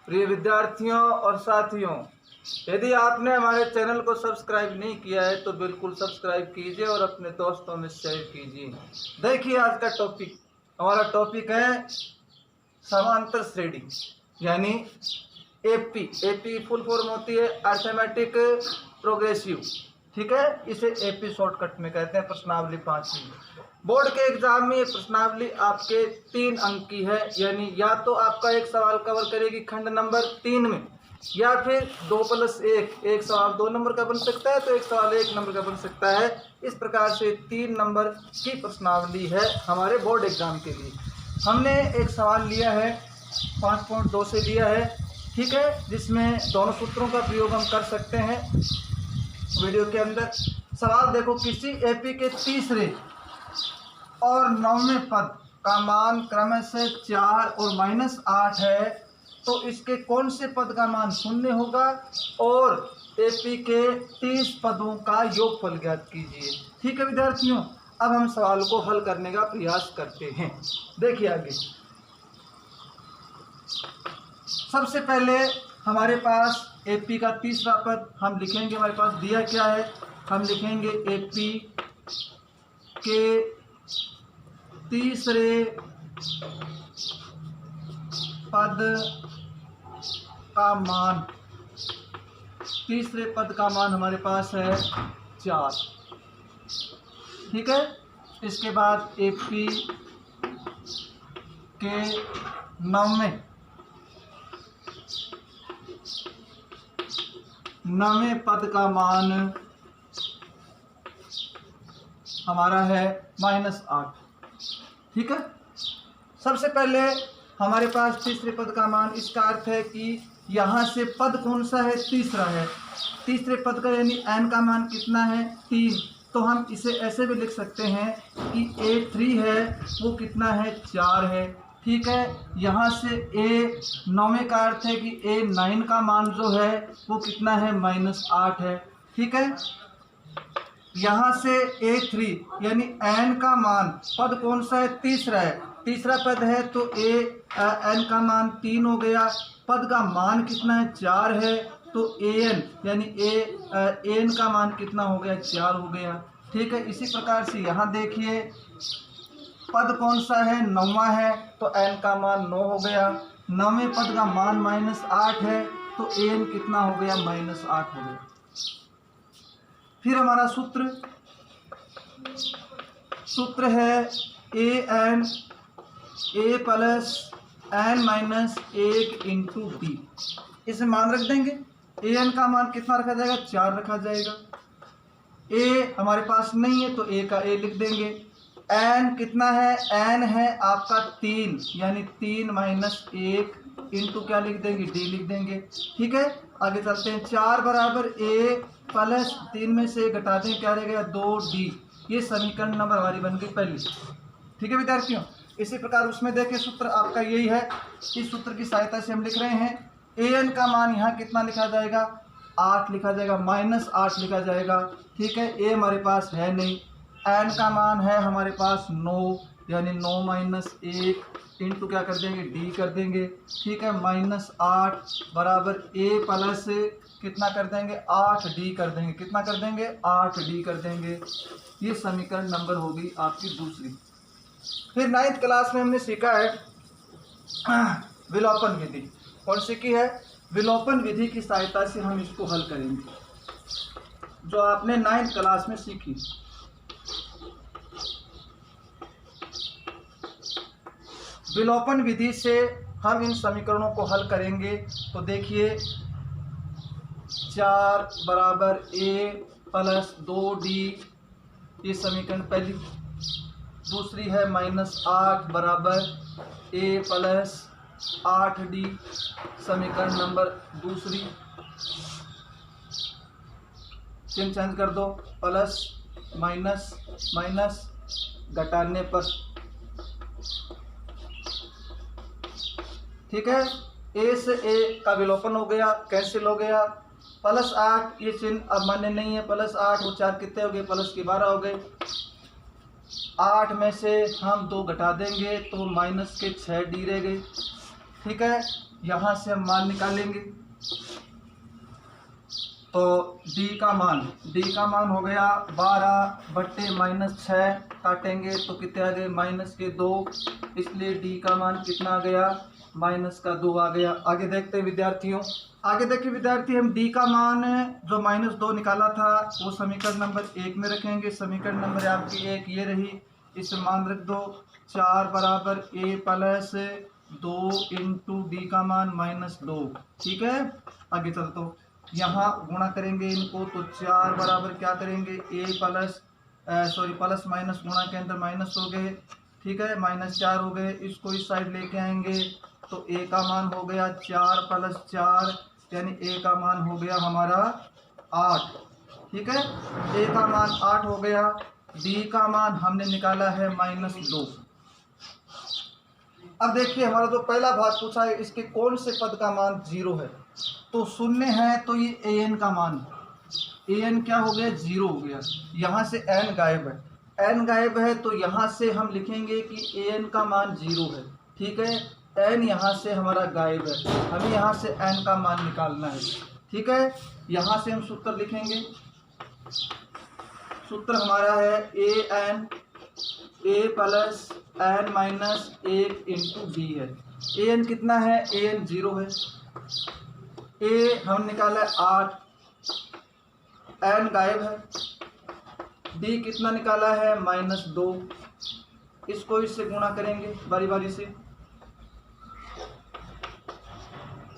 प्रिय विद्यार्थियों और साथियों, यदि आपने हमारे चैनल को सब्सक्राइब नहीं किया है तो बिल्कुल सब्सक्राइब कीजिए और अपने दोस्तों में शेयर कीजिए। देखिए, आज का टॉपिक, हमारा टॉपिक है समांतर श्रेणी यानी एपी। एपी फुल फॉर्म होती है अर्थमेटिक प्रोग्रेसिव, ठीक है। इसे एपी शॉर्टकट में कहते हैं। प्रश्नावली 5वीं बोर्ड के एग्जाम में ये प्रश्नावली आपके 3 अंक की है, यानी या तो आपका एक सवाल कवर करेगी खंड नंबर 3 में, या फिर 2+1, एक सवाल 2 नंबर का बन सकता है तो एक सवाल 1 नंबर का बन सकता है। इस प्रकार से 3 नंबर की प्रश्नावली है हमारे बोर्ड एग्जाम के लिए। हमने एक सवाल लिया है 5.2 से लिया है, ठीक है, जिसमें दोनों सूत्रों का प्रयोग हम कर सकते हैं वीडियो के अंदर। सवाल देखो, किसी एपी के तीसरे और 9वें पद का मान क्रमशः 4 और -8 है, तो इसके कौन से पद का मान 0 होगा और एपी के 30 पदों का योगफल ज्ञात कीजिए। ठीक है विद्यार्थियों, अब हम सवाल को हल करने का प्रयास करते हैं। देखिए आगे, सबसे पहले हमारे पास एपी का तीसरा पद हम लिखेंगे। हमारे पास दिया क्या है, हम लिखेंगे एपी के तीसरे पद का मान, तीसरे पद का मान हमारे पास है 4, ठीक है। इसके बाद एपी के 9वें पद का मान हमारा है -8, ठीक है। सबसे पहले हमारे पास तीसरे पद का मान, इसका अर्थ है कि यहाँ से पद कौन सा है, तीसरा है। तीसरे पद का यानी n का मान कितना है, 3। तो हम इसे ऐसे भी लिख सकते हैं कि A3 है वो कितना है, 4 है, ठीक है। यहाँ से A9 का अर्थ है कि A9 का मान जो है वो कितना है, -8 है, ठीक है। यहाँ से A3 यानी n का मान, पद कौन सा है, तीसरा है, तीसरा पद है तो n का मान 3 हो गया। पद का मान कितना है, 4 है, तो an यानी an का मान कितना हो गया, 4 हो गया, ठीक है। इसी प्रकार से यहाँ देखिए, पद कौन सा है, 9वां है, तो n का मान 9 हो गया। 9वें पद का मान -8 है तो an कितना हो गया, -8 हो गया। फिर हमारा सूत्र है an a + n - 1 × d। इसे मान रख देंगे। an का मान कितना रखा जाएगा, 4 रखा जाएगा। a हमारे पास नहीं है तो a का a लिख देंगे। n कितना है, n है आपका 3, यानी 3 - 1 इंटू क्या लिख देंगे, d लिख देंगे, ठीक है। आगे चलते हैं। 4 बराबर a + 3 में से घटा दें, क्या रहेगा, 2d। ये समीकरण नंबर हमारी बन गई पहली, ठीक है विद्यार्थियों। इसी प्रकार उसमें देखिए, सूत्र आपका यही है। इस सूत्र की सहायता से हम लिख रहे हैं an का मान यहाँ कितना लिखा जाएगा, 8 लिखा जाएगा, -8 लिखा जाएगा, ठीक है। a हमारे पास है नहीं। n का मान है हमारे पास 9, यानी 9 - 1 इंटू क्या कर देंगे, d कर देंगे, ठीक है। -8 बराबर a प्लस कितना कर देंगे, 8d कर देंगे, कितना कर देंगे, 8d कर देंगे। ये समीकरण नंबर होगी आपकी दूसरी। फिर 9th क्लास में हमने सीखा है विलोपन विधि। कौन सी की है, विलोपन विधि की सहायता से हम इसको हल करेंगे, जो आपने 9th क्लास में सीखी। विलोपन विधि से हम इन समीकरणों को हल करेंगे। तो देखिए, 4 बराबर a + 2d, ये समीकरण पहली। दूसरी है -8 बराबर a + 8d, समीकरण नंबर दूसरी। चिन्ह चेंज कर दो, प्लस माइनस माइनस घटाने पर, ठीक है। a से a का विलोपन हो गया, कैंसिल हो गया। +8, ये चिन्ह अब मान्य नहीं है। +8 और 4 कितने हो गए, +12 हो गए। 8 में से हम 2 घटा देंगे तो -6d रह गए, ठीक है। यहाँ से हम मान निकालेंगे। तो डी का मान हो गया 12/-6, काटेंगे तो कितने आ गए -2, इसलिए डी का मान कितना आ गया -2 आ गया। आगे देखते हैं विद्यार्थियों, आगे देखिए विद्यार्थी, हम डी का मान जो -2 निकाला था वो समीकरण नंबर 1 में रखेंगे। समीकरण नंबर आपकी 1 ये रही, इसे मान रख दो 4 बराबर a प्लस 2 इंटू डी का मान -2, ठीक है। आगे चल तो यहाँ गुणा करेंगे इनको, तो 4 बराबर क्या करेंगे a प्लस प्लस माइनस गुणा के अंदर माइनस हो गए, ठीक है, -4 हो गए। इसको इस साइड लेके आएंगे तो a का मान हो गया 4 + 4, यानी a का मान हो गया हमारा 8, ठीक है। a का मान 8 हो गया। d का मान हमने निकाला है -2। अब देखिए हमारा जो पहला भाग पूछा है, इसके कौन से पद का मान 0 है, तो शून्य है, तो ये an का मान, an क्या हो गया 0 हो गया। यहाँ से n गायब है, n गायब है, तो यहाँ से हम लिखेंगे कि an का मान 0 है, ठीक है। n यहाँ से हमारा गायब है, हमें यहाँ से n का मान निकालना है, ठीक है। यहाँ से हम सूत्र लिखेंगे, सूत्र हमारा है a plus n-1 into b है। an कितना है, an 0 है, a हम निकाला है 8, n गायब है, d कितना निकाला है -2, इसको इससे गुणा करेंगे बारी बारी से,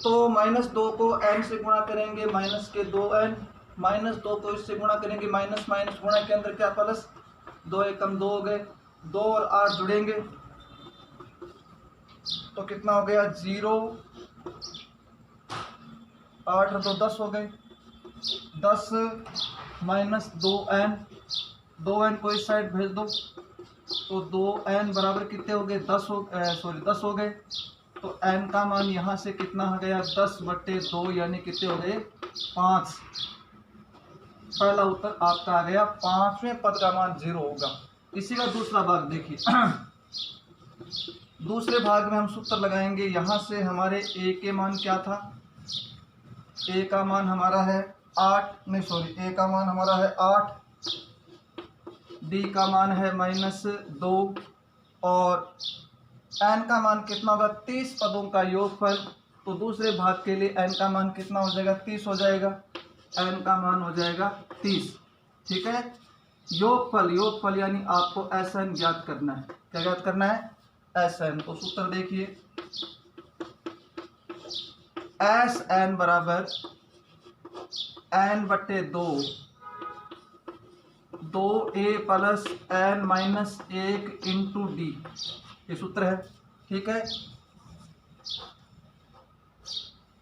तो -2 को n से गुणा करेंगे -2n, -2 को इससे गुणा करेंगे माइनस गुणा के अंदर क्या प्लस, 2 एकम 2 हो गए, 2 और 8 जुड़ेंगे तो कितना हो गया 0, 8 और 2 10 हो गए, 10 -2n, 2n को इस साइड भेज दो तो 2n बराबर कितने हो गए 10 हो गए। तो n का मान यहाँ से कितना हो गया 10/2, यानी कितने हो गए 5। पहला उत्तर आपका आ गया, 5वें पद का मान 0 होगा। इसी का दूसरा भाग देखिए दूसरे भाग में हम सूत्र लगाएंगे। यहाँ से हमारे a के मान क्या था, a का मान हमारा है 8, a का मान हमारा है 8, d का मान है -2 और n का मान कितना होगा 30 पदों का योगफल। तो दूसरे भाग के लिए n का मान कितना हो जाएगा 30 हो जाएगा, n का मान हो जाएगा 30, ठीक है। योगफल यानी आपको Sn ज्ञात करना है, क्या ज्ञात करना है Sn। तो सूत्र देखिए Sn बराबर n/2, 2a plus n-1 into D, ये सूत्र है, ठीक है।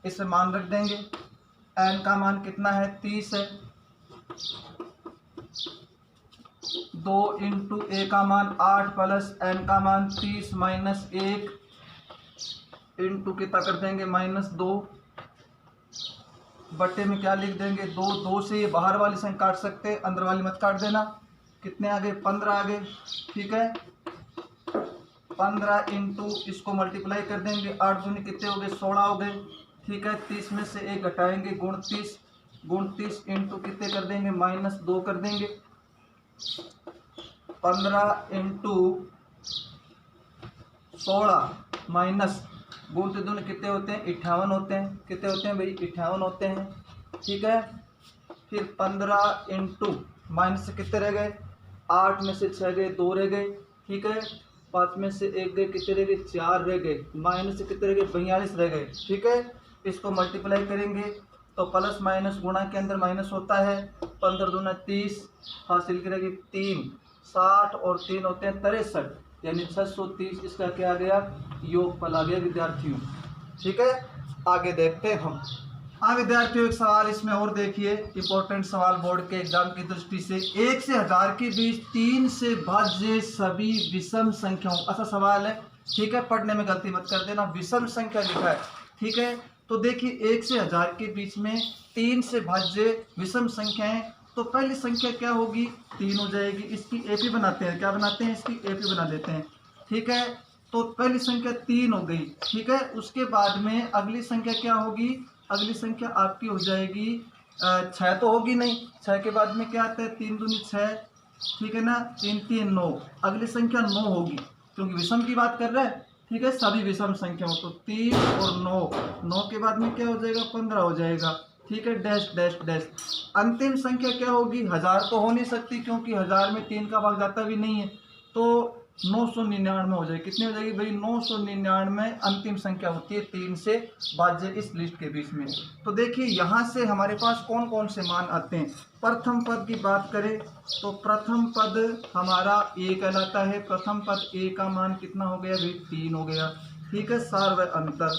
इसे मान रख देंगे, n का मान कितना है 30 है, 2 इंटू a का मान 8 प्लस n का मान 30 -1 इंटू कितना कर देंगे -2, बट्टे में क्या लिख देंगे 2 से ये बाहर वाली संख्या काट सकते, अंदर वाली मत काट देना। कितने आ गए 15 आ गए, ठीक है। 15 इंटू इसको मल्टीप्लाई कर देंगे, 8 दूनी कितने हो गए 16 हो गए, ठीक है। 30 में से 1 घटाएंगे, 29 इंटू कितने कर देंगे -2 कर देंगे। 15 इंटू 16 माइनस गुणते दूनी कितने होते हैं 58 होते हैं, कितने होते हैं भाई 58 होते हैं, ठीक है। फिर 15 इंटू माइनस से कितने रह गए 8 में से 6 गए 2 रह गए, ठीक है। 5 में से 1 गए, कितने रह गए 4 रह गए, माइनस से कितने रह गए 42 रह गए, ठीक है। इसको मल्टीप्लाई करेंगे तो प्लस माइनस गुणा के अंदर माइनस होता है, 15 दूना 30, हासिल करेंगे 3, 60 और 3 होते हैं 63, यानी 630। इसका क्या आ गया योगफल आ गया विद्यार्थियों, ठीक है। आगे देखते हैं हम। हाँ विद्यार्थियों, एक सवाल इसमें और देखिए, इंपॉर्टेंट सवाल बोर्ड के एग्जाम की दृष्टि से। 1 से 1000 के बीच 3 से भाज्य सभी विषम संख्याओं, ऐसा सवाल है, ठीक है। पढ़ने में गलती मत कर देना, विषम संख्या लिखा है, ठीक है। तो देखिए 1 से 1000 के बीच में 3 से भाज्य विषम संख्याएं, तो पहली संख्या क्या होगी 3 हो जाएगी। इसकी एपी बनाते हैं, क्या बनाते हैं इसकी एपी बना देते हैं, ठीक है। तो पहली संख्या 3 हो गई, ठीक है। उसके बाद में अगली संख्या क्या होगी, अगली संख्या आपकी हो जाएगी 6 तो होगी नहीं, 6 के बाद में क्या आता है 3 दूनी 6, ठीक है ना, 3 3 9, अगली संख्या 9 होगी क्योंकि विषम की बात कर रहे हैं, ठीक है, सभी विषम संख्या हो तो 3 और 9 के बाद में क्या हो जाएगा 15 हो जाएगा, ठीक है, डैश डैश डैश। अंतिम संख्या क्या होगी, 1000 तो हो नहीं सकती क्योंकि 1000 में 3 का भाग जाता भी नहीं है, तो 999 हो जाएगी। कितनी हो जाएगी भाई 999 अंतिम संख्या होती है 3 से भाज्य इस लिस्ट के बीच में। तो देखिए यहाँ से हमारे पास कौन कौन से मान आते हैं। प्रथम पद की बात करें तो प्रथम पद हमारा ए कहलाता है। प्रथम पद ए का मान कितना हो गया भाई 3 हो गया, ठीक है। सार्वय अंतर,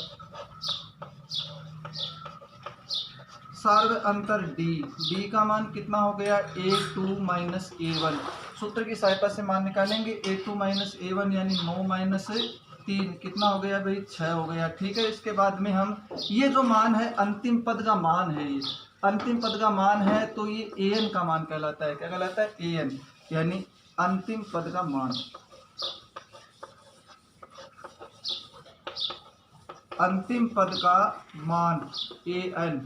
सार्वय अंतर डी का मान कितना हो गया a2 माइनस a1। सूत्र की सहायता से मान निकालेंगे, a2 माइनस a1 यानी 9 माइनस 3 कितना हो गया भाई 6 हो गया, ठीक है। इसके बाद में हम ये जो मान है अंतिम पद का मान है, ये अंतिम पद का मान है तो ये an का मान कहलाता है। क्या कहलाता है an, यानी अंतिम पद का मान। अंतिम पद का मान an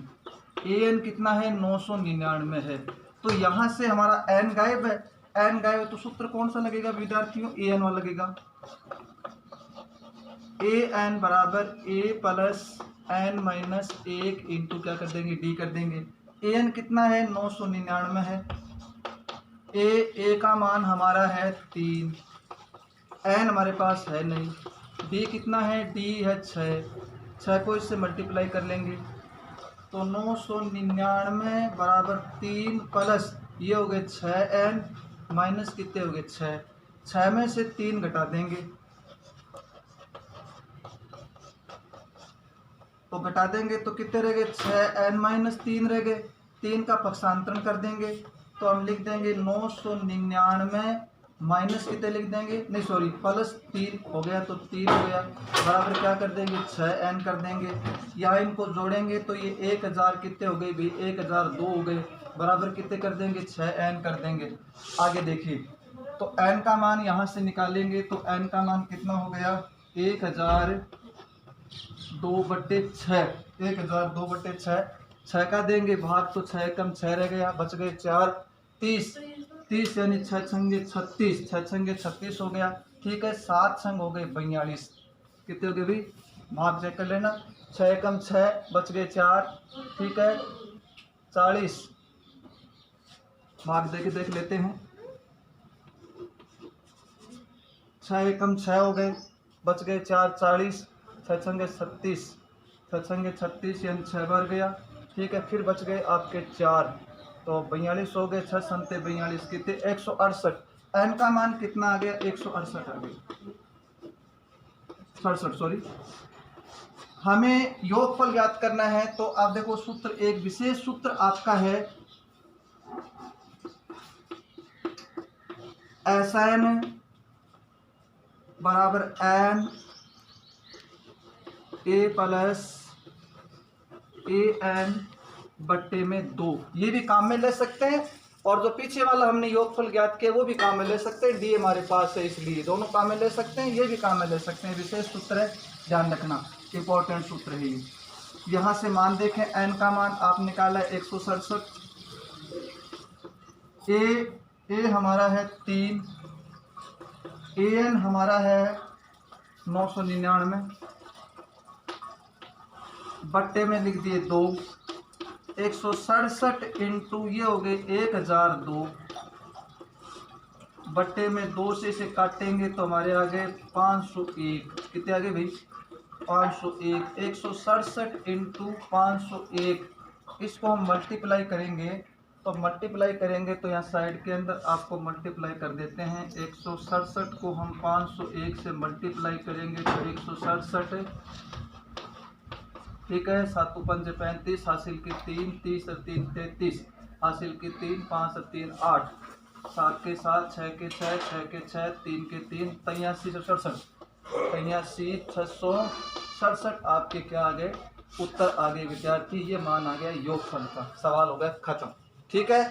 कितना है 999 है। तो यहाँ से हमारा n गायब है, n गायब है तो सूत्र कौन सा लगेगा विद्यार्थियों, an वाला लगेगा। an बराबर a plus n minus 1 into क्या कर देंगे d कर देंगे। an कितना है 999 है, a का मान हमारा है 3, n हमारे पास है नहीं, d कितना है d है 6 को इससे मल्टीप्लाई कर लेंगे तो 999 बराबर 3 प्लस ये हो गए 6n माइनस कितने हो गए 6 में से 3 घटा देंगे तो घटा देंगे तो कितने रह गए 6n माइनस 3 रह गए, 3 का पक्षांतरण कर देंगे तो हम लिख देंगे 999 माइनस कितने लिख देंगे, नहीं सॉरी प्लस 3 हो गया तो 3 हो गया बराबर क्या कर देंगे 6n कर देंगे। या इनको जोड़ेंगे तो ये 1000 कितने हो गए भाई 1002 हो गए बराबर कितने कर देंगे 6n कर देंगे। आगे देखिए तो n का मान यहाँ से निकालेंगे तो n का मान कितना हो गया 1002/6, 1002/6, 6 का देंगे भाग तो 6 कम 6 रह गया, बच गए 4, 30 यानी 6 छंगे 36, 6 छंगे 36 हो गया, ठीक है। 7 छंग हो गए 42, कितने हो गए भाई भाग चेक कर लेना, 6 कम 6 बच गए 4, ठीक है 40, भाग देख लेते हैं, 6 कम 6 हो गए बच गए 4, 40, 6 छंगे 36, 6 छंगे 36 यानी 6 बार गया, ठीक है। फिर बच गए आपके 4 तो 42 हो गए, 6 संते 42 कितने 168। n का मान कितना आ गया 168 आ गया, 67 सॉरी। हमें योगफल ज्ञात करना है तो आप देखो सूत्र, एक विशेष सूत्र आपका है Sn बराबर n a प्लस an बट्टे में 2, ये भी काम में ले सकते हैं और जो पीछे वाला हमने योगफल ज्ञात किया वो भी काम में ले सकते हैं, डी हमारे पास है इसलिए दोनों काम में ले सकते हैं, ये भी काम में ले सकते हैं। विशेष सूत्र है, ध्यान रखना, इंपॉर्टेंट सूत्र है ये। यहाँ से मान देखें, n का मान आप निकाला है 167, a हमारा है 3, an हमारा है 999 बट्टे में लिख दिए 2, 167 इंटू ये हो गए 1002 बट्टे में 2 से इसे काटेंगे तो हमारे आ गए 501, कितने आ गए भाई 501, 167 इंटू 501, इसको हम मल्टीप्लाई करेंगे तो मल्टीप्लाई करेंगे तो यहाँ साइड के अंदर आपको मल्टीप्लाई कर देते हैं। 167 को हम 501 से मल्टीप्लाई करेंगे तो 167, ठीक है, 7 5 35, हासिल की 3, 30 और 3 33, हासिल की 3, 5 और 3 8, 7 के 7, 6 के 6, 6 के 6, 3 के 3, 83 से 67, 83 667 आपके क्या आ गए उत्तर आ गए विद्यार्थी, ये मान आ गया योगफल का। सवाल हो गया खत्म, ठीक है।